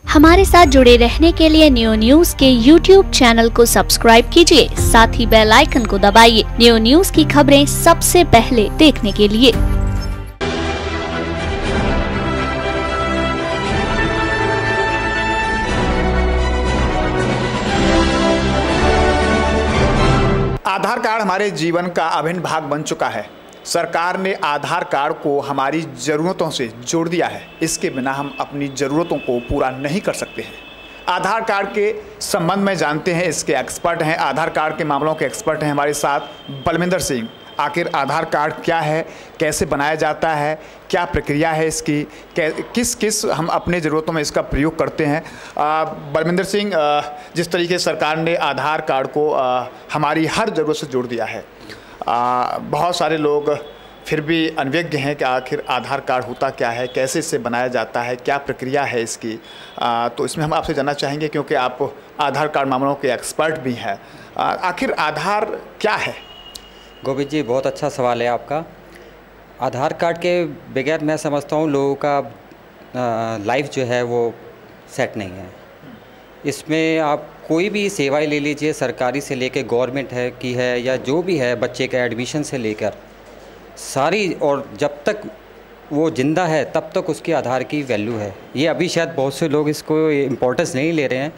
हमारे साथ जुड़े रहने के लिए न्यू न्यूज के YouTube चैनल को सब्सक्राइब कीजिए, साथ ही बेल आइकन को दबाइए न्यू न्यूज की खबरें सबसे पहले देखने के लिए। आधार कार्ड हमारे जीवन का अभिन्न भाग बन चुका है। सरकार ने आधार कार्ड को हमारी ज़रूरतों से जोड़ दिया है। इसके बिना हम अपनी ज़रूरतों को पूरा नहीं कर सकते हैं। आधार कार्ड के संबंध में जानते हैं, इसके एक्सपर्ट हैं, आधार कार्ड के मामलों के एक्सपर्ट हैं हमारे साथ बलविंदर सिंह। आखिर आधार कार्ड क्या है, कैसे बनाया जाता है, क्या प्रक्रिया है इसकी, किस किस हम अपने ज़रूरतों में इसका प्रयोग करते हैं। बलविंदर सिंह, जिस तरीके से सरकार ने आधार कार्ड को हमारी हर ज़रूरत से जोड़ दिया है, बहुत सारे लोग फिर भी अनभिज्ञ हैं कि आखिर आधार कार्ड होता क्या है, कैसे इससे बनाया जाता है, क्या प्रक्रिया है इसकी। तो इसमें हम आपसे जानना चाहेंगे, क्योंकि आप आधार कार्ड मामलों के एक्सपर्ट भी हैं। आखिर आधार क्या है? गोविंद जी, बहुत अच्छा सवाल है आपका। आधार कार्ड के बगैर मैं समझता हूँ लोगों का लाइफ जो है वो सेट नहीं है। इसमें आप कोई भी सेवाएं ले लीजिए, सरकारी से लेकर गवर्नमेंट है की है या जो भी है, बच्चे का एडमिशन से लेकर सारी, और जब तक वो ज़िंदा है तब तक उसकी आधार की वैल्यू है। ये अभी शायद बहुत से लोग इसको इम्पोर्टेंस नहीं ले रहे हैं,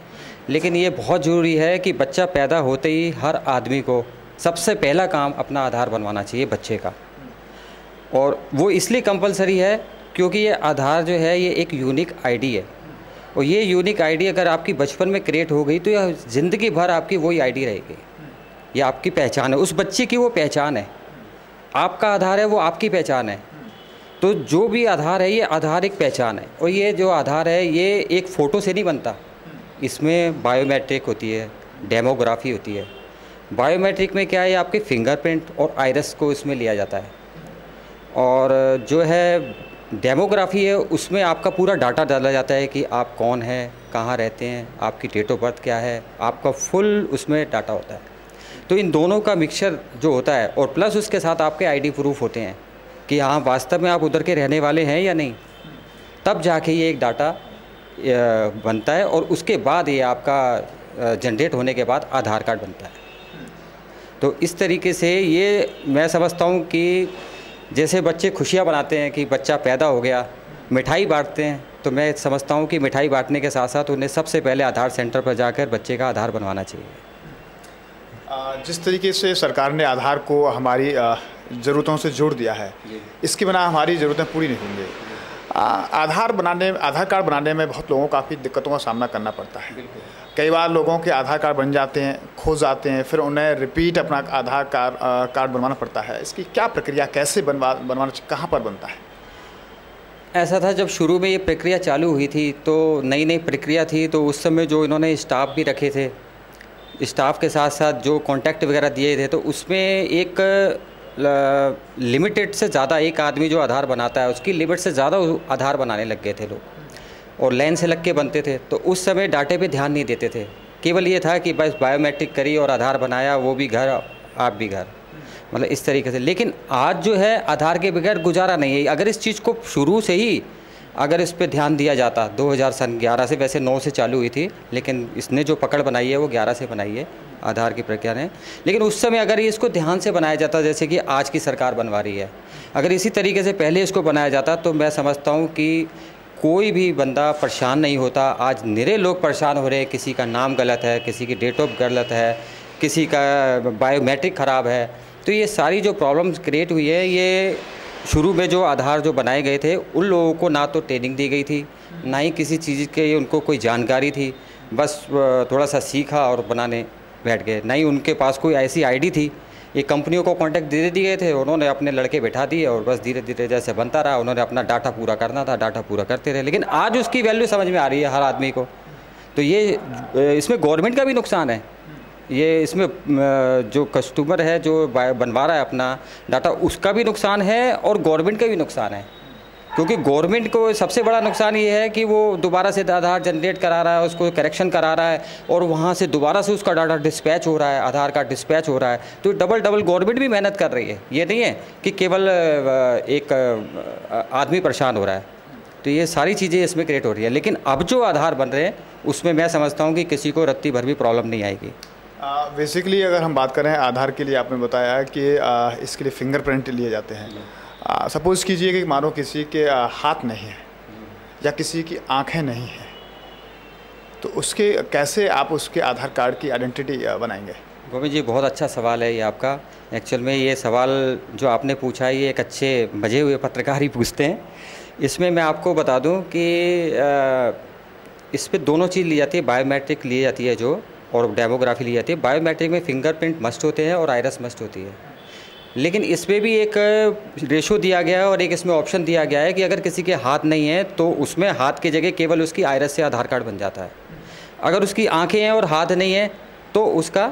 लेकिन ये बहुत ज़रूरी है कि बच्चा पैदा होते ही हर आदमी को सबसे पहला काम अपना आधार बनवाना चाहिए बच्चे का। और वो इसलिए कंपलसरी है क्योंकि ये आधार जो है ये एक यूनिक आईडी है, और ये यूनिक आईडी अगर आपकी बचपन में क्रिएट हो गई तो यह ज़िंदगी भर आपकी वही आईडी रहेगी। ये आपकी पहचान है, उस बच्चे की वो पहचान है। आपका आधार है वो आपकी पहचान है। तो जो भी आधार है ये आधार एक पहचान है, और ये जो आधार है ये एक फ़ोटो से नहीं बनता। इसमें बायोमेट्रिक होती है, डेमोग्राफी होती है। बायोमेट्रिक में क्या है, आपके फिंगरप्रिंट और आइरिस को इसमें लिया जाता है, और जो है डेमोग्राफी है उसमें आपका पूरा डाटा डाला जाता है कि आप कौन हैं, कहाँ रहते हैं, आपकी डेट ऑफ बर्थ क्या है, आपका फुल उसमें डाटा होता है। तो इन दोनों का मिक्सचर जो होता है, और प्लस उसके साथ आपके आईडी प्रूफ होते हैं कि हाँ वास्तव में आप उधर के रहने वाले हैं या नहीं, तब जाके ये एक डाटा बनता है, और उसके बाद ये आपका जनरेट होने के बाद आधार कार्ड बनता है। तो इस तरीके से ये मैं समझता हूँ कि जैसे बच्चे खुशियाँ बनाते हैं कि बच्चा पैदा हो गया, मिठाई बांटते हैं, तो मैं समझता हूँ कि मिठाई बांटने के साथ साथ उन्हें सबसे पहले आधार सेंटर पर जाकर बच्चे का आधार बनवाना चाहिए। जिस तरीके से सरकार ने आधार को हमारी ज़रूरतों से जोड़ दिया है, इसके बिना हमारी ज़रूरतें पूरी नहीं होंगी। आधार कार्ड बनाने में बहुत लोगों को काफ़ी दिक्कतों का सामना करना पड़ता है। कई बार लोगों के आधार कार्ड बन जाते हैं, खो जाते हैं, फिर उन्हें रिपीट अपना आधार कार्ड बनवाना पड़ता है। इसकी क्या प्रक्रिया, कैसे बनवाना, कहाँ पर बनता है? ऐसा था, जब शुरू में ये प्रक्रिया चालू हुई थी तो नई नई प्रक्रिया थी, तो उस समय जो इन्होंने स्टाफ भी रखे थे, स्टाफ के साथ साथ जो कॉन्टैक्ट वगैरह दिए थे, तो उसमें एक लिमिटेड से ज़्यादा एक आदमी जो आधार बनाता है उसकी लिमिट से ज़्यादा आधार बनाने लग गए थे लोग, और लाइन से लग के बनते थे। तो उस समय डाटे पे ध्यान नहीं देते थे, केवल ये था कि बस बायोमेट्रिक करी और आधार बनाया, वो भी घर आप भी घर, मतलब इस तरीके से। लेकिन आज जो है आधार के बगैर गुजारा नहीं है। अगर इस चीज़ को शुरू से ही अगर इस पर ध्यान दिया जाता, 2011 से, वैसे 9 से चालू हुई थी, लेकिन इसने जो पकड़ बनाई है वो 11 से बनाई है आधार की प्रक्रिया ने। लेकिन उस समय अगर इसको ध्यान से बनाया जाता, जैसे कि आज की सरकार बनवा रही है, अगर इसी तरीके से पहले इसको बनाया जाता तो मैं समझता हूँ कि कोई भी बंदा परेशान नहीं होता। आज निरे लोग परेशान हो रहे हैं, किसी का नाम गलत है, किसी की डेट ऑफ गलत है, किसी का बायोमेट्रिक ख़राब है। तो ये सारी जो प्रॉब्लम्स क्रिएट हुई है, ये शुरू में जो आधार जो बनाए गए थे उन लोगों को ना तो ट्रेनिंग दी गई थी, ना ही किसी चीज़ के उनको कोई जानकारी थी, बस थोड़ा सा सीखा और बनाने बैठ गए। ना ही उनके पास कोई ऐसी आईडी थी। ये कंपनियों को कॉन्टैक्ट दे दिए गए थे, उन्होंने अपने लड़के बैठा दिए और बस धीरे धीरे जैसे बनता रहा, उन्होंने अपना डाटा पूरा करना था, डाटा पूरा करते रहे। लेकिन आज उसकी वैल्यू समझ में आ रही है हर आदमी को। तो ये इसमें गवर्नमेंट का भी नुकसान है, ये इसमें जो कस्टमर है जो बनवा रहा है अपना डाटा, उसका भी नुकसान है और गवर्नमेंट का भी नुकसान है। क्योंकि गवर्नमेंट को सबसे बड़ा नुकसान ये है कि वो दोबारा से आधार जनरेट करा रहा है, उसको करेक्शन करा रहा है, और वहाँ से दोबारा से उसका डाटा डिस्पैच हो रहा है, आधार कार्ड डिस्पैच हो रहा है। तो डबल गवर्नमेंट भी मेहनत कर रही है। ये नहीं है कि केवल एक आदमी परेशान हो रहा है। तो ये सारी चीज़ें इसमें क्रिएट हो रही है। लेकिन अब जो आधार बन रहे हैं उसमें मैं समझता हूँ कि किसी को रत्ती भर भी प्रॉब्लम नहीं आएगी। बेसिकली अगर हम बात करें आधार के लिए, आपने बताया कि इसके लिए फिंगरप्रिंट लिए जाते हैं। सपोज़ कीजिए कि मानो किसी के हाथ नहीं है या किसी की आंखें नहीं हैं, तो उसके कैसे आप उसके आधार कार्ड की आइडेंटिटी बनाएंगे? गोविंद जी, बहुत अच्छा सवाल है ये आपका। एक्चुअल में ये सवाल जो आपने पूछा है ये एक अच्छे बजे हुए पत्रकार ही पूछते हैं। इसमें मैं आपको बता दूं कि इस पर दोनों चीज़ ली जाती है, बायोमेट्रिक ली जाती है जो, और डेमोग्राफी ली जाती है। बायोमेट्रिक में फिंगरप्रिंट मस्ट होते हैं और आइरिस मस्ट होती है। लेकिन इसमें भी एक रेशो दिया गया है और एक इसमें ऑप्शन दिया गया है कि अगर किसी के हाथ नहीं है तो उसमें हाथ की जगह केवल उसकी आइरिस से आधार कार्ड बन जाता है। अगर उसकी आंखें हैं और हाथ नहीं है तो उसका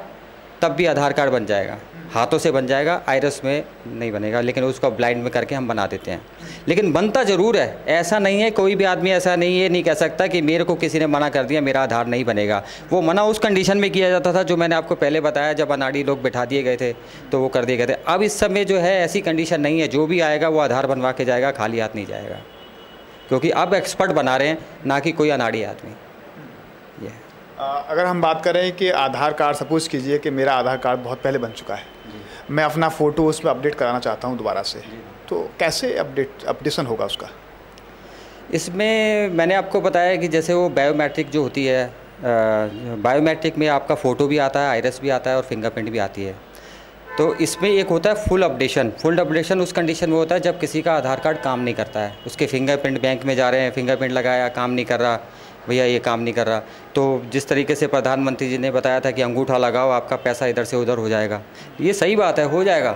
तब भी आधार कार्ड बन जाएगा, हाथों से बन जाएगा, आइरिस में नहीं बनेगा। लेकिन उसको ब्लाइंड में करके हम बना देते हैं। लेकिन बनता ज़रूर है, ऐसा नहीं है, कोई भी आदमी ऐसा नहीं है, नहीं कह सकता कि मेरे को किसी ने मना कर दिया मेरा आधार नहीं बनेगा। वो मना उस कंडीशन में किया जाता था जो मैंने आपको पहले बताया, जब अनाड़ी लोग बैठा दिए गए थे तो वो कर दिए गए थे। अब इस समय जो है ऐसी कंडीशन नहीं है, जो भी आएगा वो आधार बनवा के जाएगा, खाली हाथ नहीं जाएगा। क्योंकि अब एक्सपर्ट बना रहे हैं, ना कि कोई अनाड़ी आदमी। अगर हम बात करें कि आधार कार्ड, सपोज़ कीजिए कि मेरा आधार कार्ड बहुत पहले बन चुका है, मैं अपना फ़ोटो उसमें अपडेट कराना चाहता हूँ दोबारा से, तो कैसे अपडेशन होगा उसका? इसमें मैंने आपको बताया कि जैसे वो बायोमेट्रिक जो होती है, बायोमेट्रिक में आपका फ़ोटो भी आता है, आइरिस भी आता है और फिंगरप्रिंट भी आती है। तो इसमें एक होता है फुल अपडेशन। फुल अपडेशन उस कंडीशन में होता है जब किसी का आधार कार्ड काम नहीं करता है, उसके फिंगरप्रिंट बैंक में जा रहे हैं, फिंगरप्रिंट लगाया, काम नहीं कर रहा, भैया ये काम नहीं कर रहा। तो जिस तरीके से प्रधानमंत्री जी ने बताया था कि अंगूठा लगाओ आपका पैसा इधर से उधर हो जाएगा, ये सही बात है, हो जाएगा।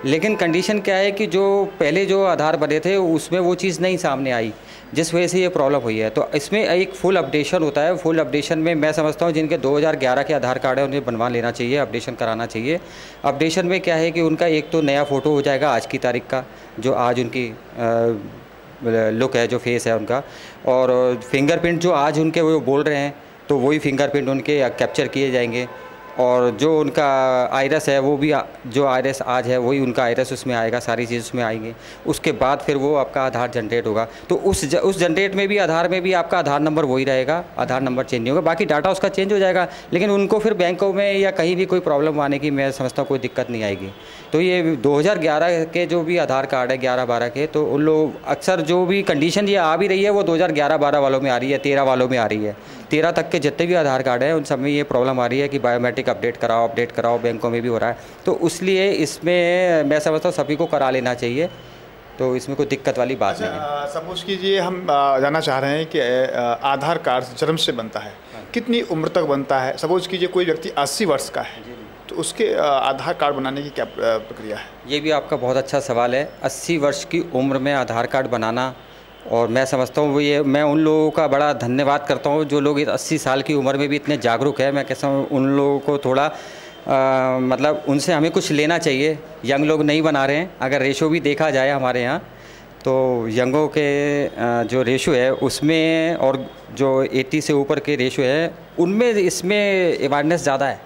लेकिन कंडीशन क्या है कि जो पहले जो आधार बने थे उसमें वो चीज़ नहीं सामने आई, जिस वजह से ये प्रॉब्लम हुई है। तो इसमें एक फुल अपडेशन होता है। फुल अपडेशन में मैं समझता हूँ जिनके 2011 के आधार कार्ड है उन्हें बनवा लेना चाहिए, अपडेशन कराना चाहिए। अपडेशन में क्या है कि उनका एक तो नया फ़ोटो हो जाएगा आज की तारीख का, जो आज उनकी लुक है, जो फेस है उनका, और फिंगरप्रिंट जो आज उनके वो बोल रहे हैं तो वही फिंगरप्रिंट उनके कैप्चर किए जाएंगे। और जो उनका आइरिस है वो भी, जो आइरिस आज है वही उनका आइरिस उसमें आएगा, सारी चीज़ उसमें आएंगी। उसके बाद फिर वो आपका आधार जनरेट होगा। तो उस जनरेट में भी, आधार में भी आपका आधार नंबर वही रहेगा, आधार नंबर चेंज नहीं होगा, बाकी डाटा उसका चेंज हो जाएगा। लेकिन उनको फिर बैंकों में या कहीं भी कोई प्रॉब्लम आने की मैं समझता हूँ कोई दिक्कत नहीं आएगी। तो ये 2011 के जो भी आधार कार्ड है, 11-12 के, तो उन लोग अक्सर जो भी कंडीशन ये आ भी रही है वो 2011-12 वालों में आ रही है, 13 वालों में आ रही है। 13 तक के जितने भी आधार कार्ड हैं उन सब में ये प्रॉब्लम आ रही है कि बायोमेट्रिक अपडेट कराओ, बैंकों में भी हो रहा है। तो इसलिए इसमें मैं समझता हूँ सभी को करा लेना चाहिए, तो इसमें कोई दिक्कत वाली बात नहीं है। सपोज कीजिए हम जानना चाह रहे हैं कि आधार कार्ड जन्म से बनता है, कितनी उम्र तक बनता है? सपोज कीजिए कोई व्यक्ति 80 वर्ष का है, तो उसके आधार कार्ड बनाने की क्या प्रक्रिया है? ये भी आपका बहुत अच्छा सवाल है। 80 वर्ष की उम्र में आधार कार्ड बनाना, और मैं समझता हूँ ये, मैं उन लोगों का बड़ा धन्यवाद करता हूँ जो लोग 80 साल की उम्र में भी इतने जागरूक है। मैं कहता हूँ उन लोगों को थोड़ा मतलब उनसे हमें कुछ लेना चाहिए। यंग लोग नहीं बना रहे हैं। अगर रेशो भी देखा जाए हमारे यहाँ तो यंगों के जो रेशो है उसमें, और जो 80 से ऊपर के रेशो है उनमें, इसमें अवेयरनेस ज़्यादा है।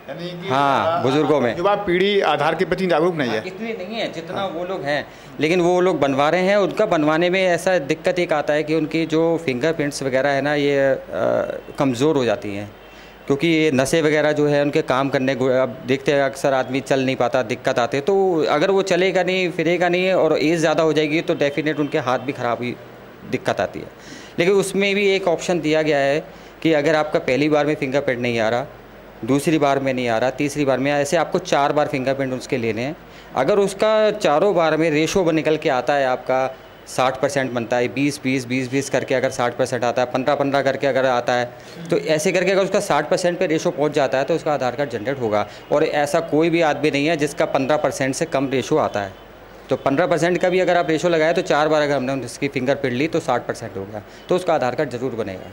यानी कि हाँ, बुजुर्गों में युवा पीढ़ी आधार के प्रति जागरूक नहीं है, इतनी नहीं है जितना वो लोग हैं। लेकिन वो लोग बनवा रहे हैं। उनका बनवाने में ऐसा दिक्कत एक आता है कि उनकी जो फिंगरप्रिंट्स वगैरह है ना, ये कमज़ोर हो जाती हैं, क्योंकि ये नसें वगैरह जो है उनके काम करने, अब देखते हैं अक्सर आदमी चल नहीं पाता, दिक्कत आते। तो अगर वो चलेगा नहीं, फिरेगा नहीं और एज ज़्यादा हो जाएगी तो डेफिनेट उनके हाथ भी ख़राब ही दिक्कत आती है। लेकिन उसमें भी एक ऑप्शन दिया गया है कि अगर आपका पहली बार में फिंगरप्रिंट नहीं आ रहा, दूसरी बार में नहीं आ रहा, तीसरी बार में, ऐसे आपको 4 बार फिंगरप्रिंट उसके लेने हैं। अगर उसका चारों बार में रेशो निकल के आता है, आपका 60% बनता है, 20-20 करके अगर 60% आता है, 15-15 करके अगर आता है, तो ऐसे करके अगर उसका 60% पे रेशो पहुंच जाता है तो उसका आधार कार्ड जनरेट होगा। और ऐसा कोई भी आदमी नहीं है जिसका 15% से कम रेशो आता है। तो 15% का भी अगर आप रेशो लगाए तो 4 बार अगर हमने उसकी फिंगरप्रिंट ली तो 60% हो गया, तो उसका आधार कार्ड ज़रूर बनेगा,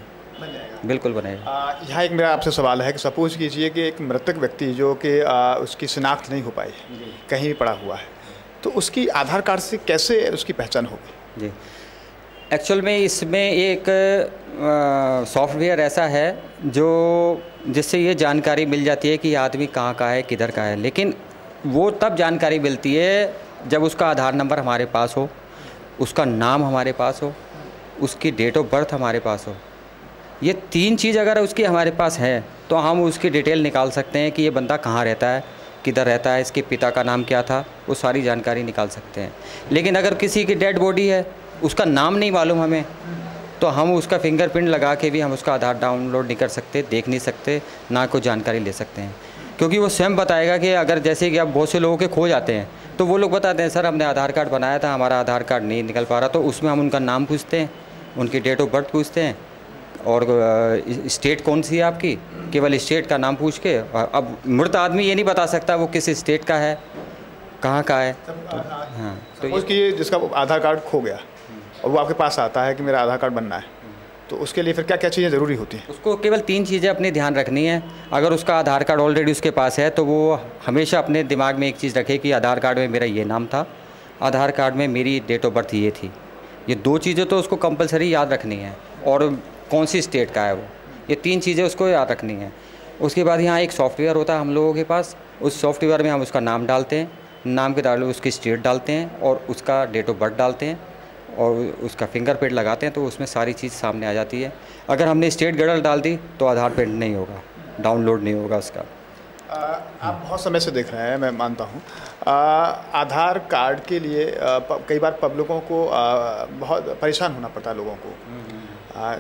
बिल्कुल बनेगा। यहाँ एक मेरा आपसे सवाल है कि सपोज कीजिए कि एक मृतक व्यक्ति जो कि उसकी शिनाख्त नहीं हो पाई, कहीं भी पड़ा हुआ है, तो उसकी आधार कार्ड से कैसे उसकी पहचान होगी? जी, एक्चुअल में इसमें एक सॉफ्टवेयर ऐसा है जो जिससे ये जानकारी मिल जाती है कि ये आदमी कहाँ का है, किधर का है। लेकिन वो तब जानकारी मिलती है जब उसका आधार नंबर हमारे पास हो, उसका नाम हमारे पास हो, उसकी डेट ऑफ बर्थ हमारे पास हो। ये 3 चीज़ अगर उसकी हमारे पास है तो हम उसकी डिटेल निकाल सकते हैं कि ये बंदा कहाँ रहता है, किधर रहता है, इसके पिता का नाम क्या था, वो सारी जानकारी निकाल सकते हैं। लेकिन अगर किसी की डेड बॉडी है, उसका नाम नहीं मालूम हमें, तो हम उसका फिंगरप्रिंट लगा के भी हम उसका आधार डाउनलोड नहीं कर सकते, देख नहीं सकते, ना कोई जानकारी ले सकते हैं। क्योंकि वो स्वयं बताएगा कि अगर जैसे कि अब बहुत से लोगों के खो जाते हैं तो वो लोग बताते हैं सर हमने आधार कार्ड बनाया था, हमारा आधार कार्ड नहीं निकल पा रहा, तो उसमें हम उनका नाम पूछते हैं, उनकी डेट ऑफ बर्थ पूछते हैं और स्टेट कौन सी है आपकी, केवल स्टेट का नाम पूछ के। अब मृत आदमी ये नहीं बता सकता वो किस स्टेट का है, कहाँ का है। हाँ, तो उसकी जिसका आधार कार्ड खो गया और वो आपके पास आता है कि मेरा आधार कार्ड बनना है, तो उसके लिए फिर क्या क्या चीज़ें ज़रूरी होती हैं? उसको केवल 3 चीज़ें अपने ध्यान रखनी है। अगर उसका आधार कार्ड ऑलरेडी उसके पास है तो वो हमेशा अपने दिमाग में एक चीज़ रखे कि आधार कार्ड में मेरा ये नाम था, आधार कार्ड में मेरी डेट ऑफ बर्थ ये थी। ये 2 चीज़ें तो उसको कंपलसरी याद रखनी है, और कौन सी स्टेट का है वो, ये 3 चीज़ें उसको याद रखनी है। उसके बाद यहाँ एक सॉफ्टवेयर होता है हम लोगों के पास, उस सॉफ्टवेयर में हम उसका नाम डालते हैं, नाम के डाले उसकी स्टेट डालते हैं और उसका डेट ऑफ बर्थ डालते हैं और उसका फिंगरप्रिंट लगाते हैं, तो उसमें सारी चीज़ सामने आ जाती है। अगर हमने स्टेट गलत डाल दी तो आधार प्रिंट नहीं होगा, डाउनलोड नहीं होगा उसका। आप बहुत समय से देख रहे हैं, मैं मानता हूँ। आधार कार्ड के लिए कई बार पब्लिकों को बहुत परेशान होना पड़ता है लोगों को।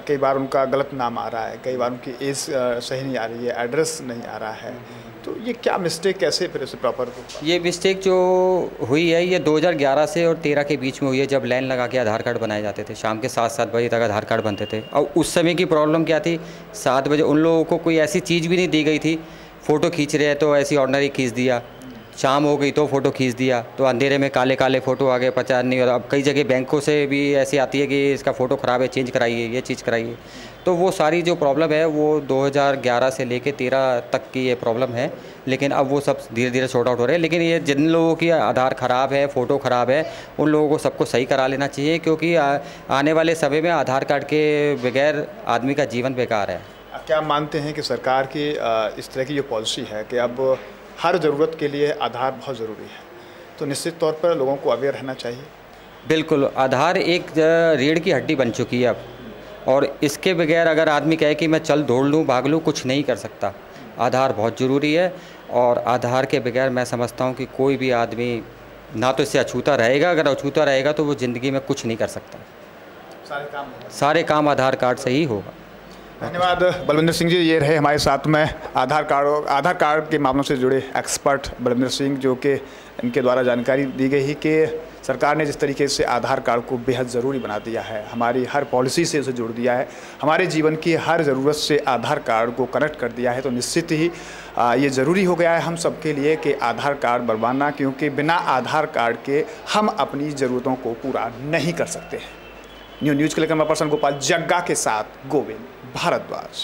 कई बार उनका गलत नाम आ रहा है, कई बार उनकी एज सही नहीं आ रही है, एड्रेस नहीं आ रहा है, तो ये क्या मिस्टेक कैसे फिर उसे प्रॉपर? ये मिस्टेक जो हुई है ये 2011 से और 13 के बीच में हुई है, जब लाइन लगा के आधार कार्ड बनाए जाते थे। शाम के 7 बजे तक आधार कार्ड बनते थे। और उस समय की प्रॉब्लम क्या थी, 7 बजे उन लोगों को कोई ऐसी चीज़ भी नहीं दी गई थी। फ़ोटो खींच रहे हैं तो ऐसी ऑर्डनरी खींच दिया, शाम हो गई तो फ़ोटो खींच दिया, तो अंधेरे में काले काले फ़ोटो आ गए, पहचान नहीं। और अब कई जगह बैंकों से भी ऐसी आती है कि इसका फ़ोटो ख़राब है, चेंज कराइए, ये चीज़ कराइए। तो वो सारी जो प्रॉब्लम है वो 2011 से लेके 13 तक की ये प्रॉब्लम है, लेकिन अब वो सब धीरे धीरे सॉर्ट आउट हो रहे हैं। लेकिन ये जिन लोगों की आधार ख़राब है, फ़ोटो ख़राब है, उन लोगों को सबको सही करा लेना चाहिए, क्योंकि आने वाले समय में आधार कार्ड के बगैर आदमी का जीवन बेकार है। क्या आप मानते हैं कि सरकार की इस तरह की जो पॉलिसी है कि अब हर ज़रूरत के लिए आधार बहुत ज़रूरी है, तो निश्चित तौर पर लोगों को अवेयर रहना चाहिए? बिल्कुल, आधार एक रीढ़ की हड्डी बन चुकी है अब, और इसके बगैर अगर आदमी कहे कि मैं चल दौड़ लूँ, भाग लूँ, कुछ नहीं कर सकता। आधार बहुत ज़रूरी है, और आधार के बगैर मैं समझता हूँ कि कोई भी आदमी ना तो इससे अछूता रहेगा, अगर अछूता रहेगा तो वो ज़िंदगी में कुछ नहीं कर सकता। सारे काम आधार कार्ड से ही होगा। धन्यवाद बलविंदर सिंह जी, ये रहे हमारे साथ में आधार कार्ड के मामलों से जुड़े एक्सपर्ट बलविंदर सिंह, जो कि इनके द्वारा जानकारी दी गई है कि सरकार ने जिस तरीके से आधार कार्ड को बेहद ज़रूरी बना दिया है, हमारी हर पॉलिसी से उसे जोड़ दिया है, हमारे जीवन की हर ज़रूरत से आधार कार्ड को कनेक्ट कर दिया है, तो निश्चित ही ये ज़रूरी हो गया है हम सब के लिए कि आधार कार्ड बनवाना, क्योंकि बिना आधार कार्ड के हम अपनी ज़रूरतों को पूरा नहीं कर सकते हैं। न्यूज़ के लिए कैमरा पर्सन गोपाल जग्गा के साथ गोविंद भारद्वाज।